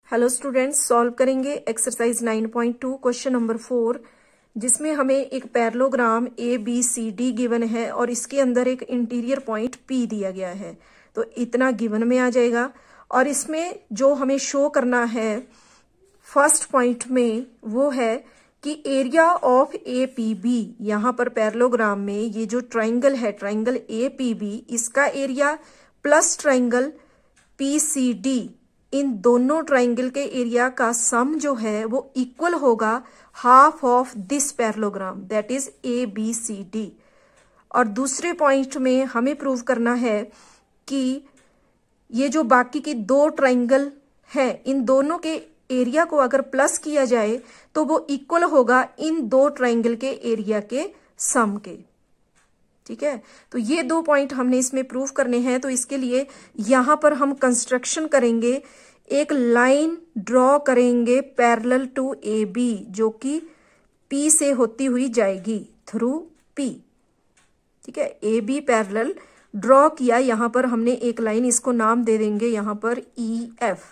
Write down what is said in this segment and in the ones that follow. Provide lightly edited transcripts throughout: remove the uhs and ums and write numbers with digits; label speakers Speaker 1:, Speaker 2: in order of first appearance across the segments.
Speaker 1: Hello students, solve करेंगे exercise 9.2 question number 4, जिसमें हमें एक parallelogram A B C D given है और इसके अंदर एक इंटीरियर पॉइंट पी दिया गया है। तो इतना गिवन में आ जाएगा और इसमें जो हमें शो करना है फर्स्ट पॉइंट में वो है कि area of A P B, यहाँ पर पैरेललोग्राम में ये जो ट्राइंगल है, ट्राइंगल ए पी बी, इसका area plus triangle P C D, इन दोनों ट्राइंगल के एरिया का सम जो है वो इक्वल होगा half of this parallelogram, that is A B C D. और दूसरे पॉइंट में हमें प्रूव करना है कि ये जो बाकी की दो ट्राइंगल है, इन दोनों के एरिया को अगर प्लस किया जाए तो वो इक्वल होगा इन दो ट्राइंगल के एरिया के सम के। ठीक है, तो ये दो पॉइंट हमने इसमें प्रूव करने हैं। तो इसके लिए यहां पर हम कंस्ट्रक्शन करेंगे, एक लाइन ड्रॉ करेंगे पैरेलल टू ए बी, जो कि पी से होती हुई जाएगी थ्रू पी। ठीक है, ए बी पैरेलल ड्रॉ किया, यहां पर हमने एक लाइन, इसको नाम दे देंगे यहां पर ई एफ।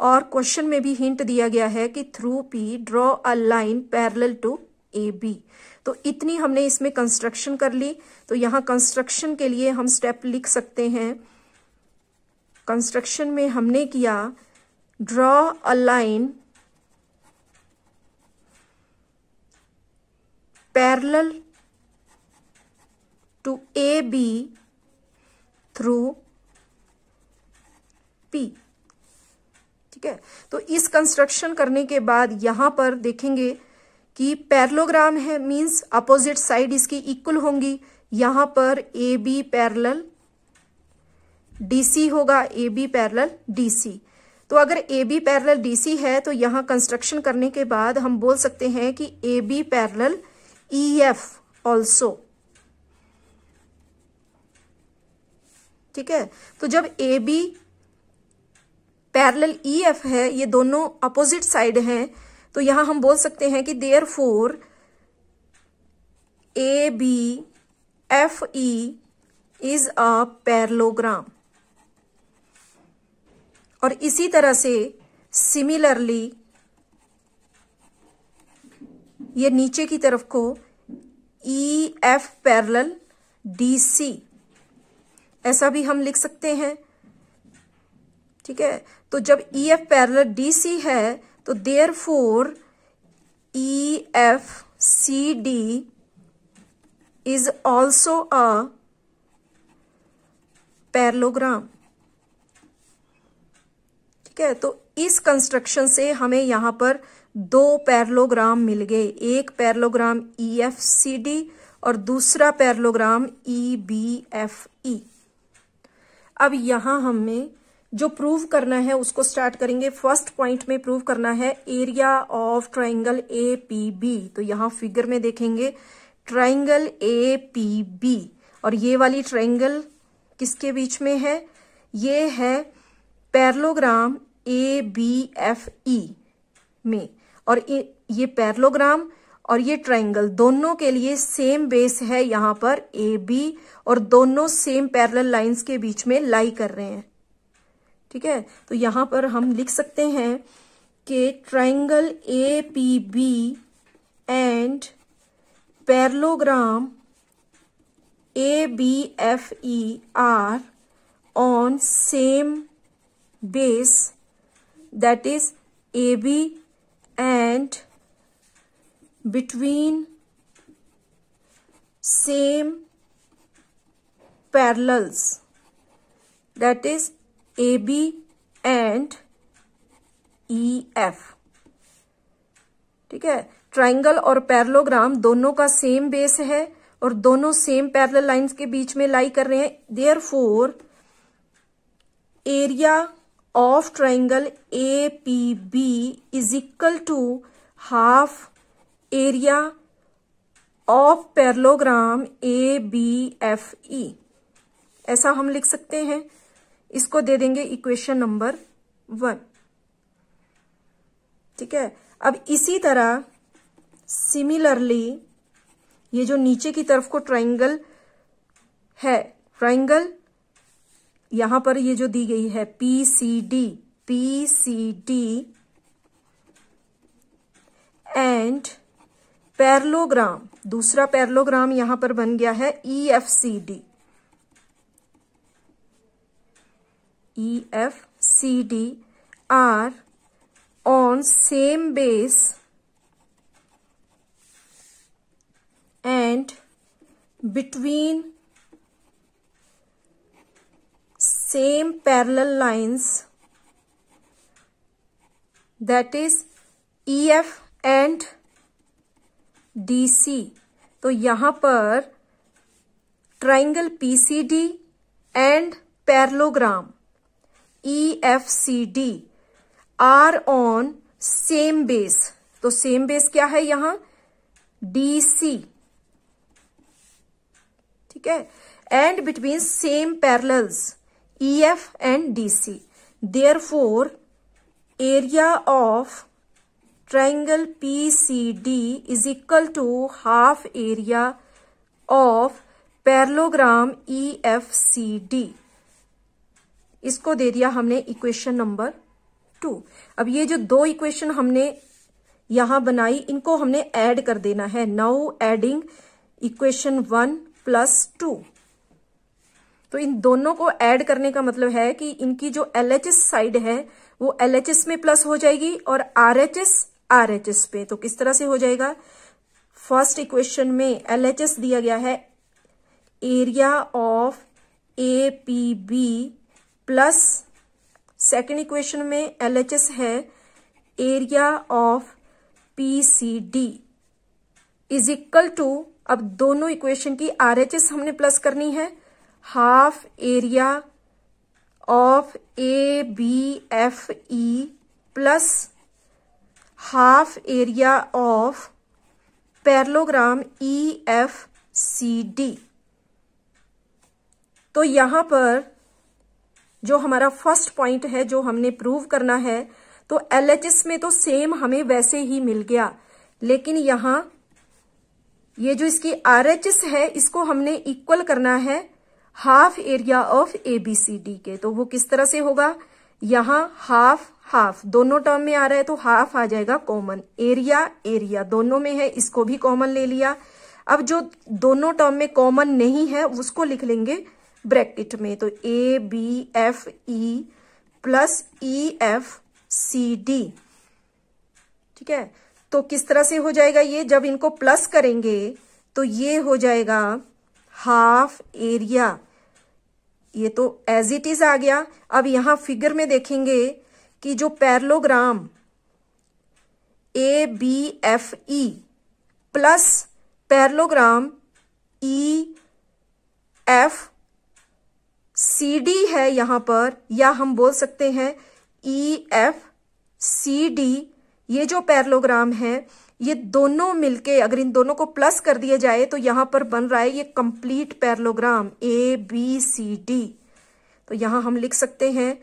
Speaker 1: और क्वेश्चन में भी हिंट दिया गया है कि through P draw a line parallel to A B. तो इतनी हमने इसमें कंस्ट्रक्शन कर ली। तो यहां कंस्ट्रक्शन के लिए हम स्टेप लिख सकते हैं। कंस्ट्रक्शन में हमने किया draw a line parallel to A B through P. ठीक है, तो इस कंस्ट्रक्शन करने के बाद यहां पर देखेंगे कि पैरेललोग्राम है, मींस अपोजिट साइड इसकी इक्वल होंगी। यहां पर ए बी पैरेलल डीसी होगा, ए बी पैरेलल डीसी। तो अगर ए बी पैरेलल डीसी है तो यहां कंस्ट्रक्शन करने के बाद हम बोल सकते हैं कि A B parallel E F also. ठीक है, तो जब A B parallel E F है, ये दोनों अपोजिट साइड हैं, तो यहां हम बोल सकते हैं कि therefore A B F E is a parallelogram. और इसी तरह से सिमिलरली ये नीचे की तरफ को E F parallel D C, ऐसा भी हम लिख सकते हैं। ठीक है, तो जब E F parallel D C है तो therefore E F C D is also a parallelogram. ठीक है, तो इस कंस्ट्रक्शन से हमें यहां पर दो पैरेललोग्राम मिल गए, एक parallelogram E F C D और दूसरा parallelogram E B F E. अब यहां हमें जो प्रूव करना है उसको स्टार्ट करेंगे। फर्स्ट पॉइंट में प्रूव करना है area of triangle A P B. तो यहां फिगर में देखेंगे ट्राइंगल ए पी बी, और ये वाली ट्राइंगल किसके बीच में है? ये है parallelogram A B F E में। और ये पैरेललोग्राम और ये ट्राइंगल दोनों के लिए सेम बेस है यहां पर ए बी, और दोनों सेम पैरेलल लाइंस के बीच में लाई कर रहे हैं। ठीक है, तो यहां पर हम लिख सकते हैं कि triangle A P B and parallelogram A B F E are on same base, that is AB, and between same parallels, that is AB and EF। ठीक है, ट्राइंगल और पैरेललोग्राम दोनों का सेम बेस है और दोनों सेम पैरेलल लाइंस के बीच में लाई कर रहे हैं। Therefore area of triangle APB is equal to half area of parallelogram ABFE, ऐसा हम लिख सकते हैं। इसको दे देंगे इक्वेशन नंबर 1। ठीक है, अब इसी तरह सिमिलरली ये जो नीचे की तरफ को ट्राइंगल है, ट्राइंगल यहां पर ये जो दी गई है P C D, PCD and parallelogram, दूसरा पैरेललोग्राम यहां पर बन गया है EFCD। EFCD are on same base and between same parallel lines, that is EF and DC। तो यहां पर triangle PCD and parallelogram EFCD are on same base. तो सेम बेस क्या है यहां? DC, ठीक है। And between same parallels EF and DC, therefore area of triangle PCD is equal to half area of parallelogram EFCD। इसको दे दिया हमने equation number 2। अब ये जो दो इक्वेशन हमने यहां बनाई, इनको हमने ऐड कर देना है। Now adding equation 1 + 2। तो इन दोनों को ऐड करने का मतलब है कि इनकी जो LHS साइड है वो LHS में प्लस हो जाएगी और RHS पे। तो किस तरह से हो जाएगा? फर्स्ट इक्वेशन में LHS दिया गया है area of APB plus second equation में LHS है area of PCD is equal to, अब दोनों इक्वेशन की RHS हमने प्लस करनी है, half area of ABFE plus half area of parallelogram EFCD। तो यहां पर जो हमारा फर्स्ट पॉइंट है जो हमने प्रूव करना है, तो LHS में तो सेम हमें वैसे ही मिल गया, लेकिन यहां ये जो इसकी RHS है इसको हमने इक्वल करना है हाफ एरिया ऑफ ABCD के। तो वो किस तरह से होगा? यहां हाफ हाफ दोनों टर्म में आ रहा है तो हाफ आ जाएगा कॉमन, एरिया एरिया दोनों में है, इसको भी कॉमन ले लिया। अब जो दोनों टर्म में कॉमन नहीं है उसको लिख लेंगे ब्रैकेट में। तो ABFE प्लस EFCD, ठीक है। तो किस तरह से हो जाएगा ये? जब इनको प्लस करेंगे तो ये हो जाएगा हाफ एरिया, ये तो एज इट इज आ गया। अब यहां फिगर में देखेंगे कि जो parallelogram ABFE plus parallelogram EFCD है यहां पर, या हम बोल सकते हैं EFCD, ये जो पैरेललोग्राम है ये दोनों मिलके अगर इन दोनों को प्लस कर दिया जाए तो यहां पर बन रहा है ये कंप्लीट पैरेललोग्राम ABCD। तो यहां हम लिख सकते हैं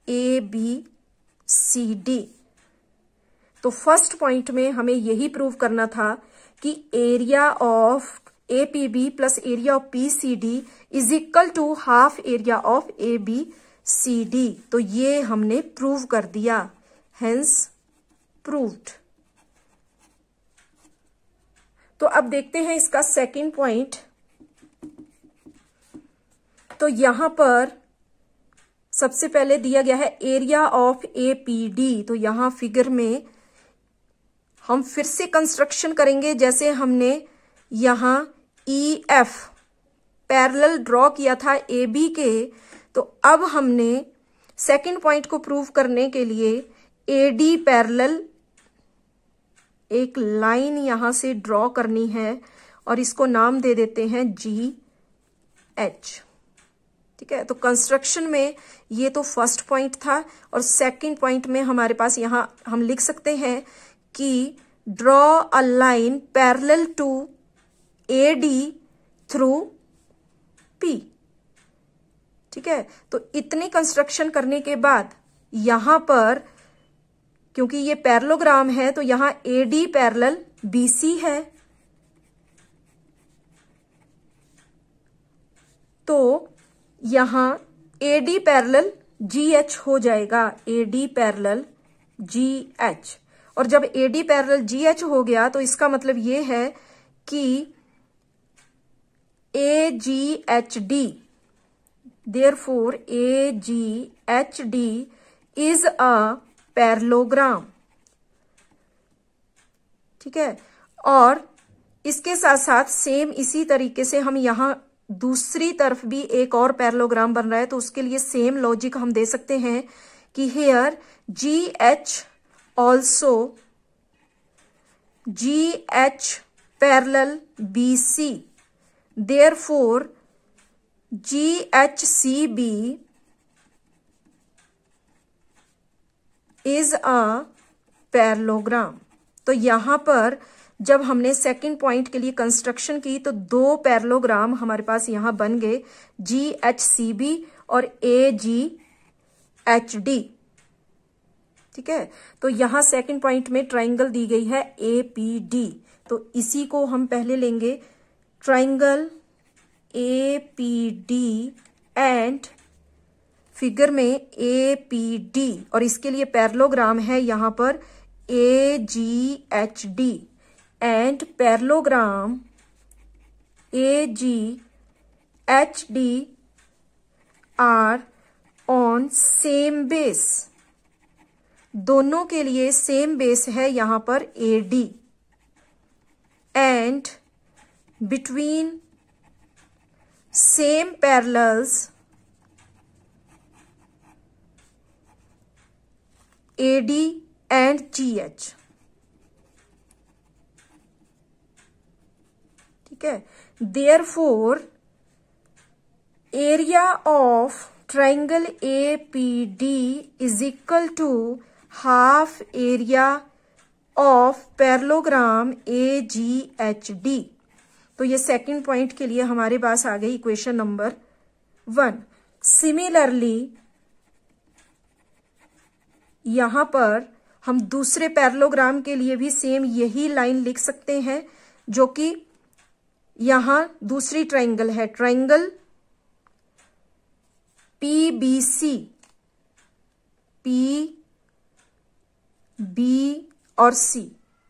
Speaker 1: ABCD। तो फर्स्ट पॉइंट में हमें यही प्रूव करना था कि area of APB plus area of PCD is equal to half area of ABCD। तो ये हमने प्रूव कर दिया, हेंस प्रूव्ड। तो अब देखते हैं इसका सेकंड पॉइंट। तो यहां पर सबसे पहले दिया गया है एरिया ऑफ APD। तो यहां फिगर में हम फिर से कंस्ट्रक्शन करेंगे जैसे हमने यहां EF पैरेलल ड्रॉ किया था AB के। तो अब हमने सेकंड पॉइंट को प्रूव करने के लिए AD पैरेलल एक लाइन यहां से ड्रॉ करनी है और इसको नाम दे देते हैं GH, ठीक है। तो कंस्ट्रक्शन में ये तो फर्स्ट पॉइंट था और सेकंड पॉइंट में हमारे पास यहां हम लिख सकते हैं कि draw a line parallel to AD through P, ठीक है। तो इतनी कंस्ट्रक्शन करने के बाद यहां पर क्योंकि ये पैरेललोग्राम है तो यहां AD पैरेलल BC है, तो यहां AD पैरेलल GH हो जाएगा AD पैरेलल GH। और जब AD पैरेलल GH हो गया तो इसका मतलब ये है कि AGHD, therefore AGHD is a parallelogram। ठीक है, और इसके साथ साथ सेम इसी तरीके से हम यहां दूसरी तरफ भी एक और पैरेललोग्राम बन रहा है, तो उसके लिए सेम लॉजिक हम दे सकते हैं कि here GH also GH parallel BC, therefore GHCB is a parallelogram. तो यहां पर जब हमने सेकंड पॉइंट के लिए कंस्ट्रक्शन की तो दो पैरेललोग्राम हमारे पास यहां बन गए, GHCB और AGHD। ठीक है, तो यहां सेकंड पॉइंट में ट्राइंगल दी गई है APD, तो इसी को हम पहले लेंगे ट्राइंगल APD एंड फिगर में APD, और इसके लिए पैरेललोग्राम है यहां पर AGHD and parallelogram AGHD are on same base। दोनों के लिए सेम बेस है यहां पर AD, and between same parallels AD and GH। ठीक है, therefore area of triangle APD is equal to half area of parallelogram AGHD। तो ये सेकंड पॉइंट के लिए हमारे पास आ गई इक्वेशन नंबर 1। सिमिलरली यहां पर हम दूसरे पैरेललोग्राम के लिए भी सेम यही लाइन लिख सकते हैं, जो कि यहां दूसरी ट्राइंगल है, ट्राइंगल PBC, PB और C,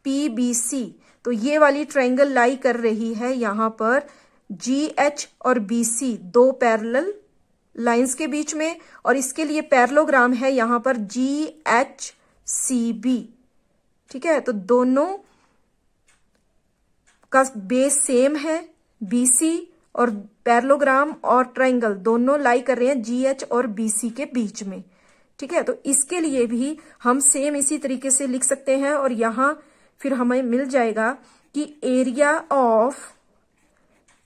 Speaker 1: PBC। तो ये वाली ट्राइंगल लाई कर रही है यहां पर GH और BC दो पैरेलल लाइंस के बीच में, और इसके लिए पैरेललोग्राम है यहां पर GHCB। ठीक है, तो दोनों का बेस सेम है BC, और पैरेललोग्राम और ट्राइंगल दोनों लाई कर रहे हैं GH और BC के बीच में। ठीक है, तो इसके लिए भी हम सेम इसी तरीके से लिख सकते हैं, और यहां फिर हमें मिल जाएगा कि area of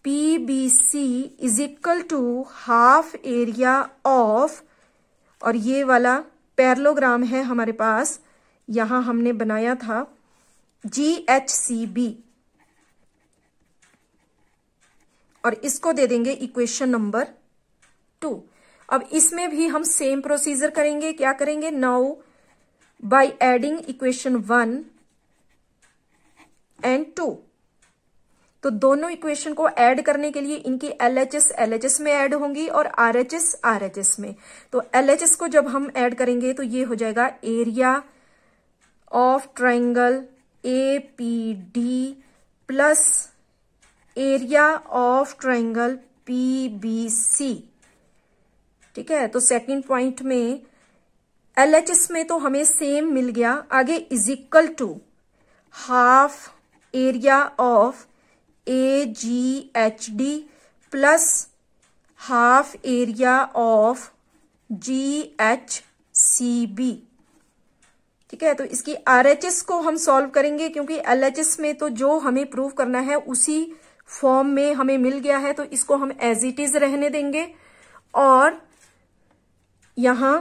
Speaker 1: PBC is equal to half area of, और ये वाला पैरेललोग्राम है हमारे पास यहां हमने बनाया था GHCB, और इसको दे देंगे इक्वेशन नंबर 2। अब इसमें भी हम सेम प्रोसीजर करेंगे। क्या करेंगे? Now by adding equation 1 and 2, तो दोनों इक्वेशन को ऐड करने के लिए इनकी LHS में ऐड होंगी और RHS में। तो LHS को जब हम ऐड करेंगे तो ये हो जाएगा area of triangle APD plus area of triangle PBC। ठीक है, तो सेकंड पॉइंट में LHS में तो हमें सेम मिल गया, आगे is equal to half area of AGHD plus half area of GHCB। ठीक है, तो इसकी RHS को हम सॉल्व करेंगे, क्योंकि LHS में तो जो हमें प्रूव करना है उसी फॉर्म में हमें मिल गया है, तो इसको हम एज इट इज रहने देंगे। और यहां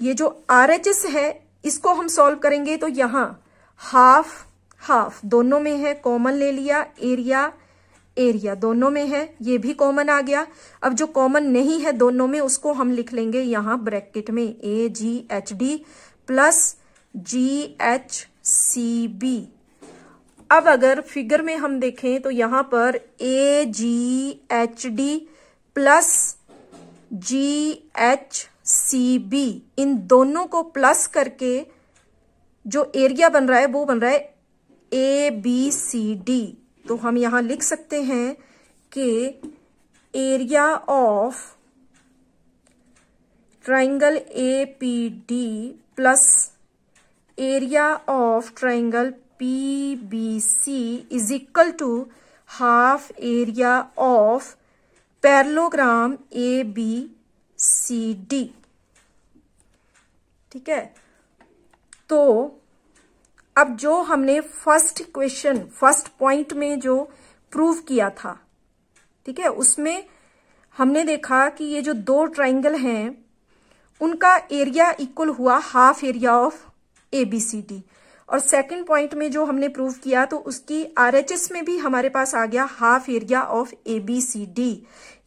Speaker 1: ये जो RHS है इसको हम सॉल्व करेंगे, तो यहां हाफ दोनों में है, कॉमन ले लिया, एरिया दोनों में है, ये भी कॉमन आ गया। अब जो कॉमन नहीं है दोनों में उसको हम लिख लेंगे यहां ब्रैकेट में AGHD प्लस GHCB। अब अगर फिगर में हम देखें तो यहां पर AGHD plus GHCB C B, इन दोनों को प्लस करके जो एरिया बन रहा है वो बन रहा है ए बी सी डी। तो हम यहां लिख सकते हैं कि area of triangle A P D plus area of triangle P B C is equal to half area of parallelogram A B C D. ठीक है, तो अब जो हमने फर्स्ट पॉइंट में जो प्रूव किया था, ठीक है, उसमें हमने देखा कि ये जो दो ट्राइंगल हैं उनका एरिया इक्वल हुआ हाफ एरिया ऑफ ABCD। और सेकंड पॉइंट में जो हमने प्रूव किया तो उसकी RHS में भी हमारे पास आ गया हाफ एरिया ऑफ ABCD।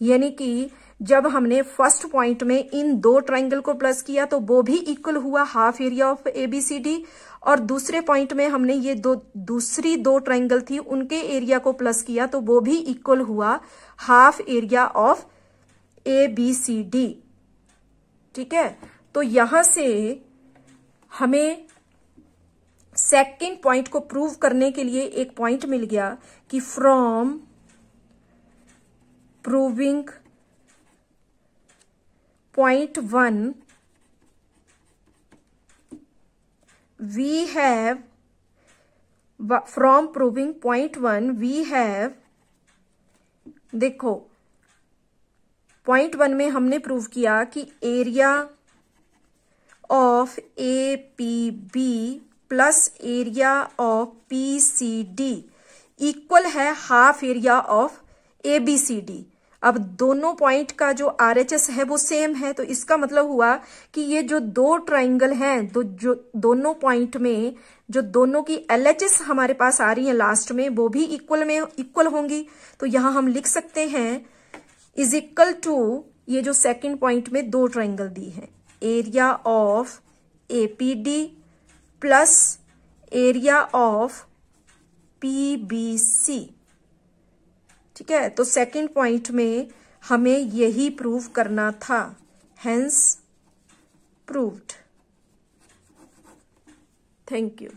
Speaker 1: यानी कि जब हमने फर्स्ट पॉइंट में इन दो ट्राइंगल को प्लस किया तो वो भी इक्वल हुआ हाफ एरिया ऑफ ABCD, और दूसरे पॉइंट में हमने ये दूसरी दो ट्राइंगल थी उनके एरिया को प्लस किया तो वो भी इक्वल हुआ हाफ एरिया ऑफ ABCD। ठीक है, तो यहां से हमें सेकंड पॉइंट को प्रूव करने के लिए एक पॉइंट मिल गया कि from proving point 1 we have, from proving point 1 we have, देखो पॉइंट 1 में हमने प्रूव किया कि area of APB plus area of PCD equal है हाफ एरिया ऑफ ABCD। अब दोनों पॉइंट का जो RHS है वो सेम है, तो इसका मतलब हुआ कि ये जो दो ट्राइंगल हैं तो जो दोनों पॉइंट में जो दोनों की LHS हमारे पास आ रही है लास्ट में वो भी इक्वल होंगी। तो यहां हम लिख सकते हैं इज इक्वल टू, ये जो सेकंड पॉइंट में दो ट्राइंगल दी है, area of APD plus area of PBC। ठीक है, तो सेकंड पॉइंट में हमें यही प्रूव करना था, हेंस प्रूव्ड। Thank you.